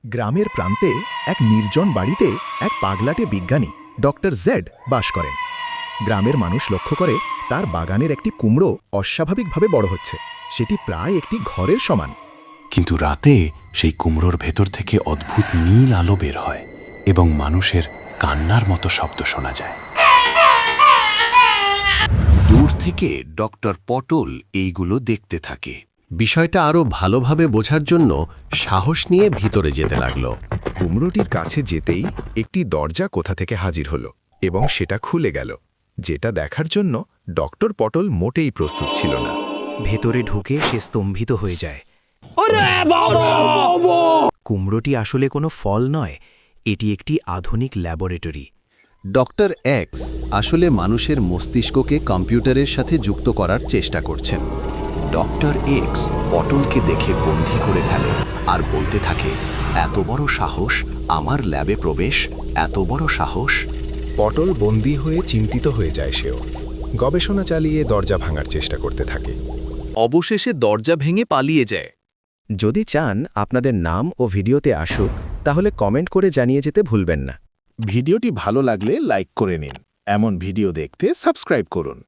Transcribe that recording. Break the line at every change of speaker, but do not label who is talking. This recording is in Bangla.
গ্রামের প্রান্তে এক নির্জন বাড়িতে এক পাগলাটে বিজ্ঞানী ডক্টর জেড বাস করেন। গ্রামের মানুষ লক্ষ্য করে তার বাগানের একটি কুমড়ো অস্বাভাবিকভাবে বড় হচ্ছে, সেটি প্রায় একটি ঘরের সমান।
কিন্তু রাতে সেই কুমড়োর ভেতর থেকে অদ্ভুত নীল আলো বের হয় এবং মানুষের কান্নার মতো শব্দ শোনা যায়। দূর থেকে ডক্টর পটল এইগুলো দেখতে থাকে। বিষয়টা আরও ভালোভাবে বোঝার জন্য সাহস নিয়ে ভিতরে যেতে লাগলো।
কুমড়োটির কাছে যেতেই একটি দরজা কোথা থেকে হাজির হলো এবং সেটা খুলে গেল, যেটা দেখার জন্য ডক্টর পটল মোটেই প্রস্তুত ছিল না। ভেতরে ঢুকে সে স্তম্ভিত হয়ে যায়। কুমড়োটি আসলে কোনো ফল নয়, এটি একটি আধুনিক ল্যাবরেটরি।
ডক্টর এক্স আসলে মানুষের মস্তিষ্ককে কম্পিউটারের সাথে যুক্ত করার চেষ্টা করছেন। ডক্টর এক্স পটলকে দেখে বন্দী করে ফেলে আর বলতে থাকে, এত বড় সাহস, আমার ল্যাবে প্রবেশ, এত বড় সাহস।
পটল বন্দী হয়ে চিন্তিত হয়ে যায়। সেও গবেষণা চালিয়ে দরজা ভাঙার চেষ্টা করতে থাকে।
অবশেষে দরজা ভেঙে পালিয়ে যায়।
যদি চান আপনাদের নাম ও ভিডিওতে আসুক, তাহলে কমেন্ট করে জানিয়ে যেতে ভুলবেন না।
ভিডিওটি ভালো লাগলে লাইক করে নিন। এমন ভিডিও দেখতে সাবস্ক্রাইব করুন।